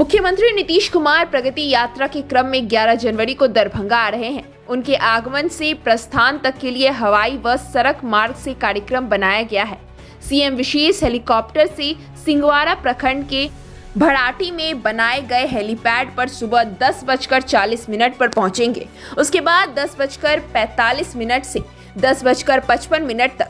मुख्यमंत्री नीतीश कुमार प्रगति यात्रा के क्रम में 11 जनवरी को दरभंगा आ रहे हैं। उनके आगमन से प्रस्थान तक के लिए हवाई व सड़क मार्ग से कार्यक्रम बनाया गया है। सीएम विशेष हेलीकॉप्टर से सिंगवाड़ा प्रखंड के भड़ाटी में बनाए गए हेलीपैड पर सुबह 10:40 पर पहुंचेंगे। उसके बाद 10:45 से 10:55 तक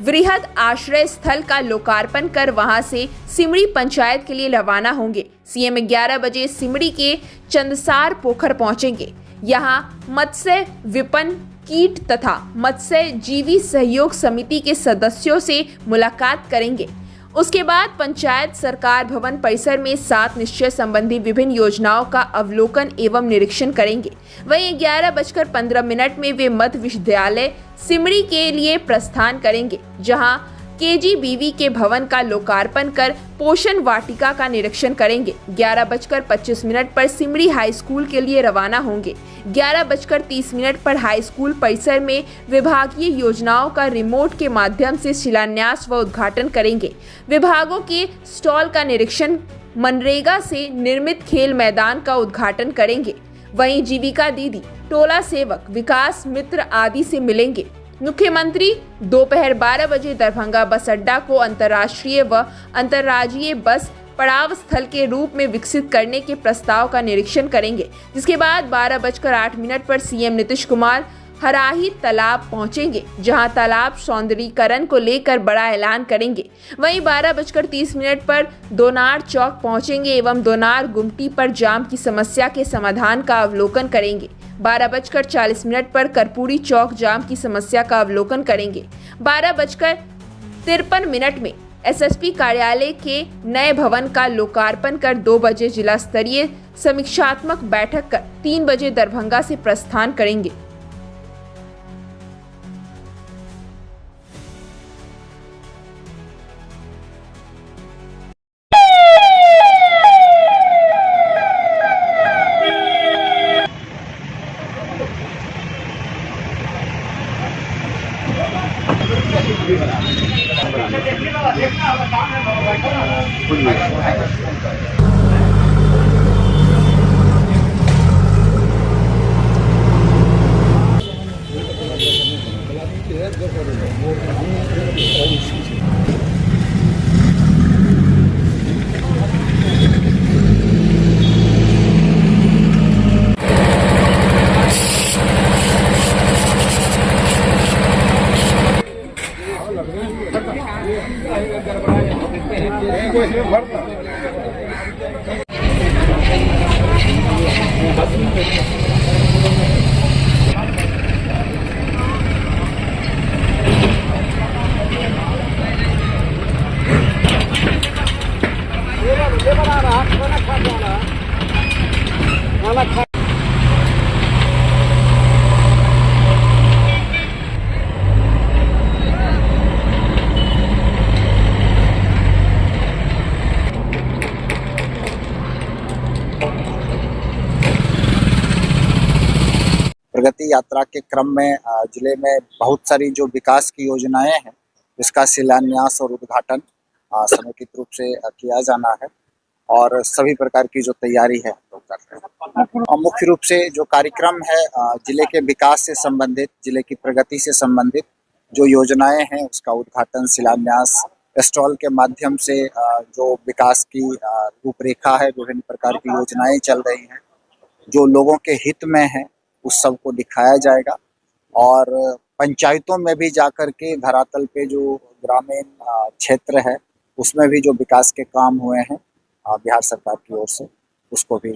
वृहद आश्रय स्थल का लोकार्पण कर वहां से सिमरी पंचायत के लिए रवाना होंगे। सीएम 11 बजे सिमरी के चंदसार पोखर पहुंचेंगे। यहां मत्स्य विपणन कीट तथा मत्स्य जीवी सहयोग समिति के सदस्यों से मुलाकात करेंगे। उसके बाद पंचायत सरकार भवन परिसर में 7 निश्चय संबंधी विभिन्न योजनाओं का अवलोकन एवं निरीक्षण करेंगे। वहीं 11:15 में वे मध्य विश्वविद्यालय सिमरी के लिए प्रस्थान करेंगे, जहां केजीबीवी के भवन का लोकार्पण कर पोषण वाटिका का निरीक्षण करेंगे। 11:25 पर सिमरी हाई स्कूल के लिए रवाना होंगे। 11:30 पर हाई स्कूल परिसर में विभागीय योजनाओं का रिमोट के माध्यम से शिलान्यास व उद्घाटन करेंगे। विभागों के स्टॉल का निरीक्षण, मनरेगा से निर्मित खेल मैदान का उद्घाटन करेंगे। वहीं जीविका दीदी, टोला सेवक, विकास मित्र आदि से मिलेंगे। मुख्यमंत्री दोपहर 12 बजे दरभंगा बस अड्डा को अंतर्राष्ट्रीय व अंतर्राज्यीय बस पड़ाव स्थल के रूप में विकसित करने के प्रस्ताव का निरीक्षण करेंगे। जिसके बाद 12:08 पर सीएम नीतीश कुमार हराही तालाब पहुंचेंगे, जहां तालाब सौंदर्यीकरण को लेकर बड़ा ऐलान करेंगे। वहीं 12:30 पर दोनार चौक पहुंचेंगे एवं दोनार गुमटी पर जाम की समस्या के समाधान का अवलोकन करेंगे। 12:40 पर कर्पूरी चौक जाम की समस्या का अवलोकन करेंगे। 12:53 में एसएसपी कार्यालय के नए भवन का लोकार्पण कर 2 बजे जिला स्तरीय समीक्षात्मक बैठक कर 3 बजे दरभंगा से प्रस्थान करेंगे। प्रगति यात्रा के क्रम में जिले में बहुत सारी जो विकास की योजनाएं हैं, इसका शिलान्यास और उद्घाटन समेकित रूप से किया जाना है और सभी प्रकार की जो तैयारी है तो कर रहे हैं। और मुख्य रूप से जो कार्यक्रम है जिले के विकास से संबंधित, जिले की प्रगति से संबंधित जो योजनाएं हैं उसका उद्घाटन, शिलान्यास, स्टॉल के माध्यम से जो विकास की रूपरेखा है, विभिन्न प्रकार की योजनाएं चल रही हैं जो लोगों के हित में है, उस सब को दिखाया जाएगा। और पंचायतों में भी जाकर के धरातल पे जो ग्रामीण क्षेत्र है उसमें भी जो विकास के काम हुए हैं बिहार सरकार की ओर से, उसको भी